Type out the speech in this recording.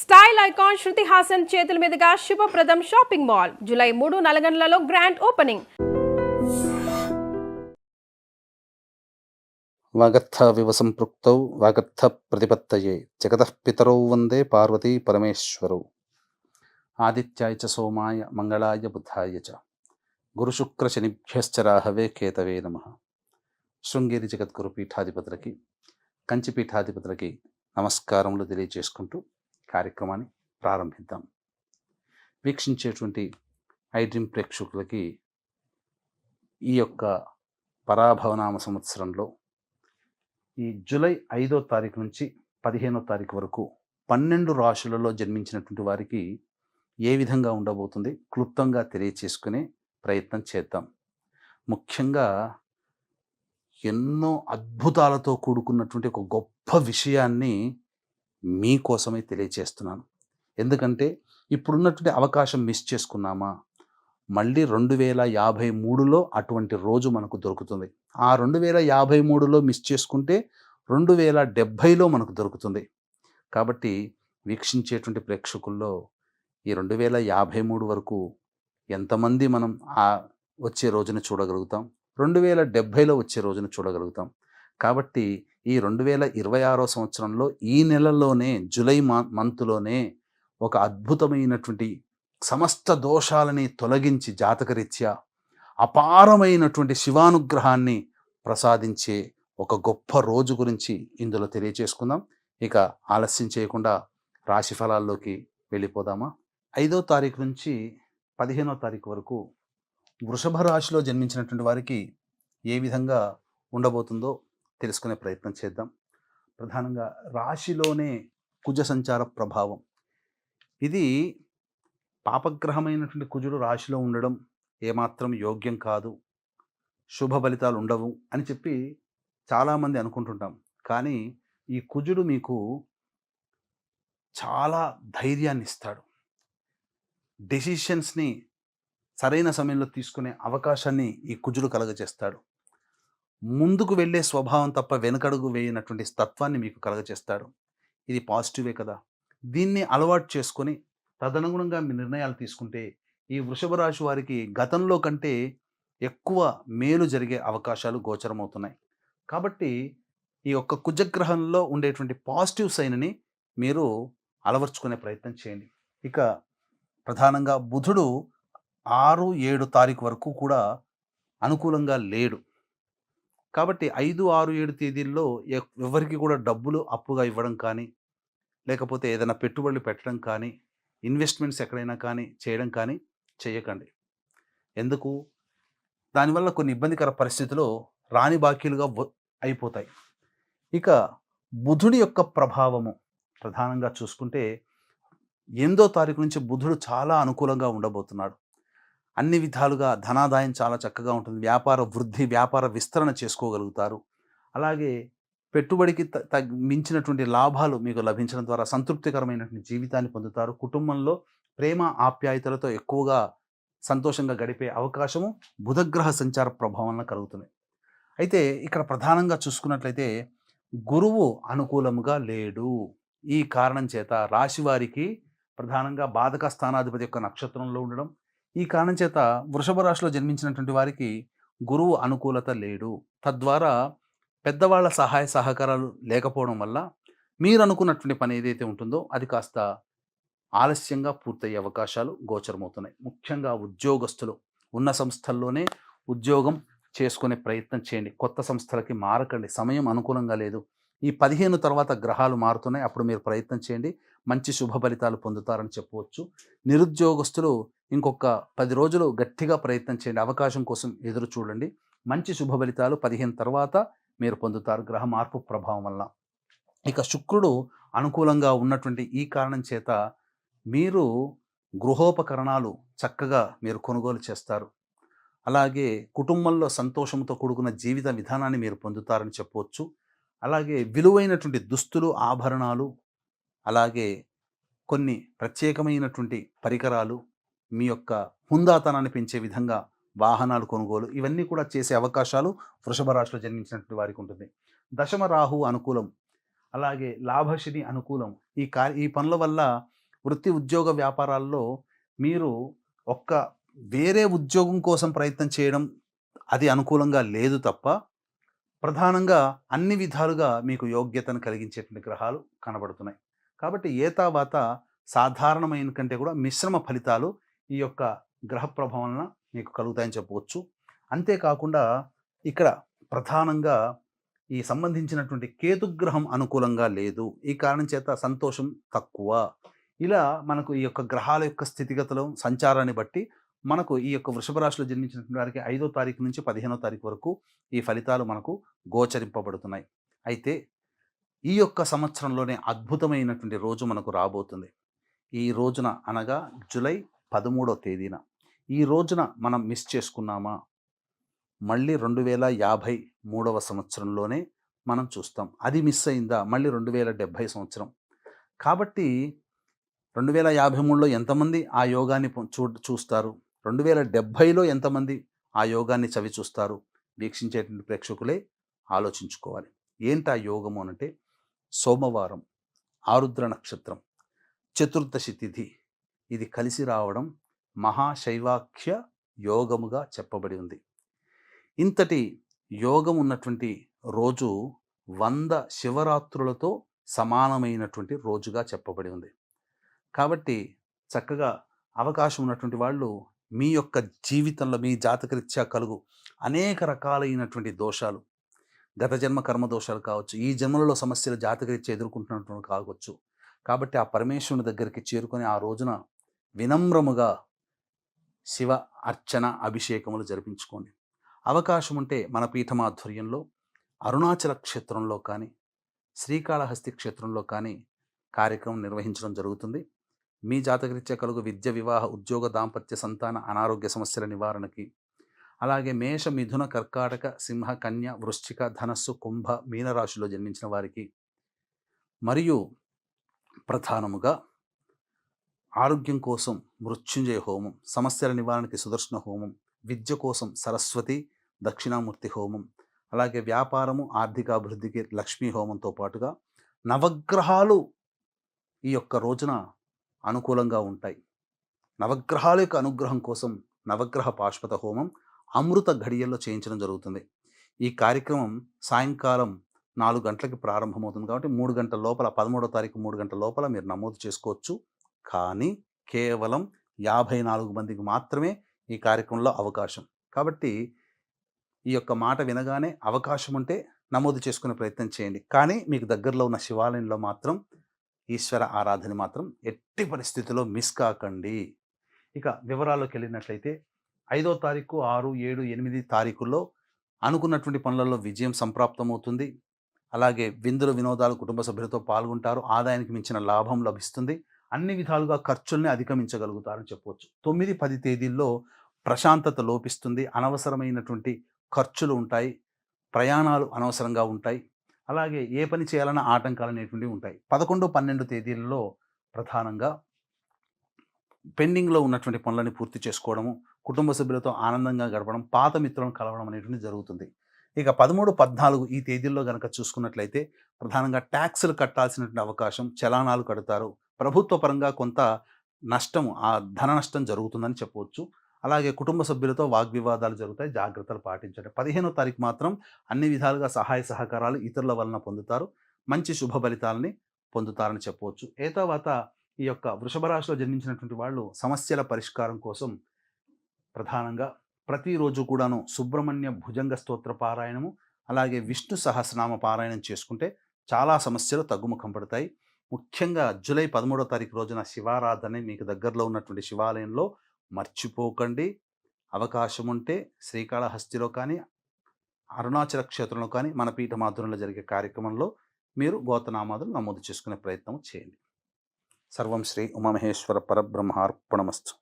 Style icon Shruti Haasan చేతుల మీదుగా శుభప్రదం షాపింగ్ మాల్ జూలై 3 నల్గొండలలో గ్రాండ్ ఓపెనింగ్. వాగర్థవివ సంపృక్తౌ వాగర్థ ప్రతిపత్తయే జగతః పితరౌ వందే పార్వతీ పరమేశ్వరౌ. ఆదిత్యాయ చ సోమాయ మంగళాయ బుధాయ చ గురుశుక్ర శనిభ్యశ్చ రాహవే కేతవే నమః. శృంగేరి జగద్గురు పీఠాధిపతులకి, కంచి పీఠాధిపతులకి నమస్కారములు తెలియజేసుకుంటూ కార్యక్రమాన్ని ప్రారంభిద్దాం. వీక్షించేటువంటి ఐడ్రీమ్ ప్రేక్షకులకి ఈ యొక్క పరాభవనామ సంవత్సరంలో ఈ జూలై 5వ తారీఖు నుంచి 15వ తారీఖు వరకు 12 రాశులలో జన్మించినటువంటి వారికి ఏ విధంగా ఉండబోతుంది క్లుప్తంగా తెలియచేసుకునే ప్రయత్నం చేద్దాం. ముఖ్యంగా ఎన్నో అద్భుతాలతో కూడుకున్నటువంటి ఒక గొప్ప విషయాన్ని మీకోసమే తెలియచేస్తున్నాను. ఎందుకంటే ఇప్పుడున్నటువంటి అవకాశం మిస్ చేసుకున్నామా, మళ్ళీ 2053లో అటువంటి రోజు మనకు దొరుకుతుంది. ఆ 2053లో మిస్ చేసుకుంటే 2070లో మనకు దొరుకుతుంది. కాబట్టి వీక్షించేటువంటి ప్రేక్షకుల్లో ఈ 2053 వరకు ఎంతమంది మనం వచ్చే రోజున చూడగలుగుతాం, 2070లో వచ్చే రోజున చూడగలుగుతాం. కాబట్టి ఈ 2026 సంవత్సరంలో ఈ నెలలోనే జూలై మంత్లోనే ఒక అద్భుతమైనటువంటి సమస్త దోషాలని తొలగించి జాతకరీత్యా అపారమైనటువంటి శివానుగ్రహాన్ని ప్రసాదించే ఒక గొప్ప రోజు గురించి ఇందులో తెలియచేసుకుందాం. ఇక ఆలస్యం చేయకుండా రాశి ఫలాల్లోకి వెళ్ళిపోదామా. 5వ తారీఖు నుంచి 15వ తారీఖు వరకు వృషభ రాశిలో జన్మించినటువంటి వారికి ఏ విధంగా ఉండబోతుందో తెలుసుకునే ప్రయత్నం చేద్దాం. ప్రధానంగా రాశిలోనే కుజ సంచార ప్రభావం. ఇది పాపగ్రహమైనటువంటి కుజుడు రాశిలో ఉండడం ఏమాత్రం యోగ్యం కాదు, శుభ ఫలితాలు ఉండవు అని చెప్పి చాలామంది అనుకుంటుంటాం. కానీ ఈ కుజుడు మీకు చాలా ధైర్యాన్ని ఇస్తాడు. డెసిషన్స్ని సరైన సమయంలో తీసుకునే అవకాశాన్ని ఈ కుజుడు కలగజేస్తాడు. ముందుకు వెళ్ళే స్వభావం తప్ప వెనకడుగు వేయనటువంటి తత్వాన్ని మీకు కలగజేస్తాడు. ఇది పాజిటివే కదా. దీన్ని అలవాటు చేసుకొని తదనుగుణంగా మీ నిర్ణయాలు తీసుకుంటే ఈ వృషభ రాశి వారికి గతంలో కంటే ఎక్కువ మేలు జరిగే అవకాశాలు గోచరమవుతున్నాయి. కాబట్టి ఈ యొక్క కుజగ్రహంలో ఉండేటువంటి పాజిటివ్ సైన్ని మీరు అలవర్చుకునే ప్రయత్నం చేయండి. ఇక ప్రధానంగా బుధుడు 6, 7 తారీఖు వరకు కూడా అనుకూలంగా లేడు. కాబట్టి 5, 6, 7 తేదీల్లో ఎవరికి కూడా డబ్బులు అప్పుగా ఇవ్వడం కానీ, లేకపోతే ఏదైనా పెట్టుబడులు పెట్టడం కానీ, ఇన్వెస్ట్మెంట్స్ ఎక్కడైనా కానీ చేయడం కానీ చేయకండి. ఎందుకు? దానివల్ల కొన్ని ఇబ్బందికర పరిస్థితులు రాని బాకీలుగా అయిపోతాయి. ఇక బుధుడి యొక్క ప్రభావము ప్రధానంగా చూసుకుంటే 8వ తారీఖు నుంచి బుధుడు చాలా అనుకూలంగా ఉండబోతున్నాడు. అన్ని విధాలుగా ధనాదాయం చాలా చక్కగా ఉంటుంది. వ్యాపార వృద్ధి, వ్యాపార విస్తరణ చేసుకోగలుగుతారు. అలాగే పెట్టుబడికి మించినటువంటి లాభాలు మీకు లభించడం ద్వారా సంతృప్తికరమైనటువంటి జీవితాన్ని పొందుతారు. కుటుంబంలో ప్రేమ ఆప్యాయతలతో ఎక్కువగా సంతోషంగా గడిపే అవకాశము బుధగ్రహ సంచార ప్రభావంలో కలుగుతుంది. అయితే ఇక్కడ ప్రధానంగా చూసుకున్నట్లయితే గురువు అనుకూలముగా లేడు. ఈ కారణం చేత రాశి వారికి ప్రధానంగా బాధక స్థానాధిపతి యొక్క నక్షత్రంలో ఉండడం, ఈ కారణం చేత వృషభ రాశిలో జన్మించినటువంటి వారికి గురువు అనుకూలత లేడు. తద్వారా పెద్దవాళ్ళ సహాయ సహకారాలు లేకపోవడం వల్ల మీరు అనుకున్నటువంటి పని ఏదైతే ఉంటుందో అది కాస్త ఆలస్యంగా పూర్తయ్యే అవకాశాలు గోచరమవుతున్నాయి. ముఖ్యంగా ఉద్యోగస్తులు ఉన్న సంస్థల్లోనే ఉద్యోగం చేసుకునే ప్రయత్నం చేయండి. కొత్త సంస్థలకి మారకండి. సమయం అనుకూలంగా లేదు. ఈ 15 తర్వాత గ్రహాలు మారుతున్నాయి. అప్పుడు మీరు ప్రయత్నం చేయండి. మంచి శుభ ఫలితాలు పొందుతారని చెప్పవచ్చు. నిరుద్యోగస్తులు ఇంకొక 10 రోజులు గట్టిగా ప్రయత్నం చేయండి. అవకాశం కోసం ఎదురు చూడండి. మంచి శుభ ఫలితాలు 15 తర్వాత మీరు పొందుతారు గ్రహ మార్పు ప్రభావం వల్ల. ఇక శుక్రుడు అనుకూలంగా ఉన్నటువంటి ఈ కారణం చేత మీరు గృహోపకరణాలు చక్కగా మీరు కొనుగోలు చేస్తారు. అలాగే కుటుంబంలో సంతోషంతో కూడుకున్న జీవిత విధానాన్ని మీరు పొందుతారని చెప్పవచ్చు. అలాగే విలువైనటువంటి దుస్తులు, ఆభరణాలు, అలాగే కొన్ని ప్రత్యేకమైనటువంటి పరికరాలు, మీ యొక్క హుందాతనాన్ని పెంచే విధంగా వాహనాలు కొనుగోలు, ఇవన్నీ కూడా చేసే అవకాశాలు వృషభ రాశిలో జన్మించినటువంటి వారికి ఉంటుంది. దశమ రాహు అనుకూలం. అలాగే లాభశని అనుకూలం. ఈ పనుల వల్ల వృత్తి ఉద్యోగ వ్యాపారాల్లో మీరు ఒక్క వేరే ఉద్యోగం కోసం ప్రయత్నం చేయడం అది అనుకూలంగా లేదు తప్ప, ప్రధానంగా అన్ని విధాలుగా మీకు యోగ్యతను కలిగించేటువంటి గ్రహాలు కనబడుతున్నాయి. కాబట్టి ఏతావాత సాధారణమైన కంటే కూడా మిశ్రమ ఫలితాలు ఈ యొక్క గ్రహ ప్రభావం వలన మీకు కలుగుతాయని చెప్పవచ్చు. అంతేకాకుండా ఇక్కడ ప్రధానంగా ఈ సంబంధించినటువంటి కేతుగ్రహం అనుకూలంగా లేదు. ఈ కారణం చేత సంతోషం తక్కువ. ఇలా మనకు ఈ యొక్క గ్రహాల యొక్క స్థితిగతులు సంచారాన్ని బట్టి మనకు ఈ యొక్క వృషభ రాశిలో జన్మించినటువంటి వారికి 5వ తారీఖు నుంచి 15వ తారీఖు వరకు ఈ ఫలితాలు మనకు గోచరింపబడుతున్నాయి. అయితే ఈ యొక్క సంవత్సరంలోనే అద్భుతమైనటువంటి రోజు మనకు రాబోతుంది. ఈ రోజున అనగా జూలై 13వ తేదీన. ఈ రోజున మనం మిస్ చేసుకున్నామా, మళ్ళీ 2053వ సంవత్సరంలోనే మనం చూస్తాం. అది మిస్ అయిందా మళ్ళీ 2070 సంవత్సరం. కాబట్టి 2053లో ఎంతమంది ఆ యోగాన్ని చూస్తారు, 2070లో ఎంతమంది ఆ యోగాన్ని చవి చూస్తారు, వీక్షించేటువంటి ప్రేక్షకులే ఆలోచించుకోవాలి. ఏంటి ఆ యోగము అంటే సోమవారం, ఆరుద్ర నక్షత్రం, చతుర్దశి తిథి ఇది కలిసి రావడం మహాశైవాఖ్య యోగముగా చెప్పబడి ఉంది. ఇంతటి యోగం ఉన్నటువంటి రోజు 100 శివరాత్రులతో సమానమైనటువంటి రోజుగా చెప్పబడి ఉంది. కాబట్టి చక్కగా అవకాశం ఉన్నటువంటి వాళ్ళు మీ యొక్క జీవితంలో మీ జాతకరీత్యా కలుగు అనేక రకాలైనటువంటి దోషాలు, గత జన్మ కర్మ దోషాలు కావచ్చు, ఈ జన్మలలో సమస్యలు జాతకరీత్యా ఎదుర్కొంటున్నటువంటి కావచ్చు. కాబట్టి ఆ పరమేశ్వరుని దగ్గరికి చేరుకొని ఆ రోజున వినమ్రముగా శివ అర్చన అభిషేకములు జరిపించుకోండి. అవకాశం ఉంటే మన పీఠమాధ్వర్యంలో అరుణాచల క్షేత్రంలో కానీ శ్రీకాళహస్తి క్షేత్రంలో కానీ కార్యక్రమం నిర్వహించడం జరుగుతుంది. మీ జాతకరీత్యా కలుగు విద్య, వివాహ, ఉద్యోగ, దాంపత్య, సంతాన, అనారోగ్య సమస్యల నివారణకి, అలాగే మేష, మిథున, కర్కాటక, సింహ, కన్య, వృశ్చిక, ధనస్సు, కుంభ, మీనరాశిలో జన్మించిన వారికి, మరియు ప్రధానముగా ఆరోగ్యం కోసం మృత్యుంజయ హోమం, సమస్యల నివారణకి సుదర్శన హోమం, విద్య కోసం సరస్వతి దక్షిణామూర్తి హోమం, అలాగే వ్యాపారము, ఆర్థికాభివృద్ధికి లక్ష్మీ హోమంతో పాటుగా నవగ్రహాలు ఈ యొక్క రోజున అనుకూలంగా ఉంటాయి. నవగ్రహాల యొక్క అనుగ్రహం కోసం నవగ్రహ పాశుపత హోమం అమృత ఘడియల్లో చేయించడం జరుగుతుంది. ఈ కార్యక్రమం సాయంకాలం 4 గంటలకి ప్రారంభమవుతుంది. కాబట్టి 3 గంటల లోపల 13వ తారీఖు 3 గంటల లోపల మీరు నమోదు చేసుకోవచ్చు. కానీ కేవలం 54 మందికి మాత్రమే ఈ కార్యక్రమంలో అవకాశం. కాబట్టి ఈ యొక్క మాట వినగానే అవకాశం ఉంటే నమోదు చేసుకునే ప్రయత్నం చేయండి. కానీ మీకు దగ్గరలో ఉన్న శివాలయంలో మాత్రం ఈశ్వర ఆరాధన మాత్రం ఎట్టి పరిస్థితుల్లో మిస్ కాకండి. ఇక వివరాల్లోకి వెళ్ళినట్లయితే 5వ తారీఖు, 6, 7, 8 తారీఖుల్లో అనుకున్నటువంటి పనులలో విజయం సంప్రాప్తమవుతుంది. అలాగే విందులు, వినోదాలు, కుటుంబ సభ్యులతో పాల్గొంటారు. ఆదాయానికి మించిన లాభం లభిస్తుంది. అన్ని విధాలుగా ఖర్చుల్ని అధిగమించగలుగుతారని చెప్పవచ్చు. 9, 10 తేదీల్లో ప్రశాంతత లోపిస్తుంది. అనవసరమైనటువంటి ఖర్చులు ఉంటాయి. ప్రయాణాలు అనవసరంగా ఉంటాయి. అలాగే ఏ పని చేయాలన్న ఆటంకాలు అనేటువంటివి ఉంటాయి. 11, 12 తేదీల్లో ప్రధానంగా పెండింగ్లో ఉన్నటువంటి పనులని పూర్తి చేసుకోవడము, కుటుంబ సభ్యులతో ఆనందంగా గడపడం, పాత మిత్రులను కలవడం అనేటువంటిది జరుగుతుంది. ఇక 13, 14 ఈ తేదీల్లో కనుక చూసుకున్నట్లయితే ప్రధానంగా ట్యాక్సులు కట్టాల్సినటువంటి అవకాశం, చలానాలు కడతారు. ప్రభుత్వ పరంగా కొంత నష్టం, ఆ ధన నష్టం జరుగుతుందని చెప్పవచ్చు. అలాగే కుటుంబ సభ్యులతో వాగ్వివాదాలు జరుగుతాయి. జాగ్రత్తలు పాటించండి. 15వ తారీఖు మాత్రం అన్ని విధాలుగా సహాయ సహకారాలు ఇతరుల వలన పొందుతారు. మంచి శుభ ఫలితాలని పొందుతారని చెప్పవచ్చు. తర్వాత ఈ యొక్క వృషభ రాశిలో జన్మించినటువంటి వాళ్ళు సమస్యల పరిష్కారం కోసం ప్రధానంగా ప్రతిరోజు కూడాను సుబ్రహ్మణ్య భుజంగ స్తోత్ర పారాయణము, అలాగే విష్ణు సహస్రనామ పారాయణం చేసుకుంటే చాలా సమస్యలు తగ్గుముఖం పడతాయి. ముఖ్యంగా జూలై 13వ తారీఖు రోజున శివారాధన మీకు దగ్గరలో ఉన్నటువంటి శివాలయంలో మర్చిపోకండి. అవకాశం ఉంటే శ్రీకాళహస్తిలో కానీ అరుణాచల క్షేత్రంలో కానీ మన పీఠమాధుర్యంలో జరిగే కార్యక్రమంలో మీరు గోత్రనామాదులు నమోదు చేసుకునే ప్రయత్నం చేయండి. సర్వం శ్రీ ఉమామహేశ్వర పరబ్రహ్మార్పణమస్తు.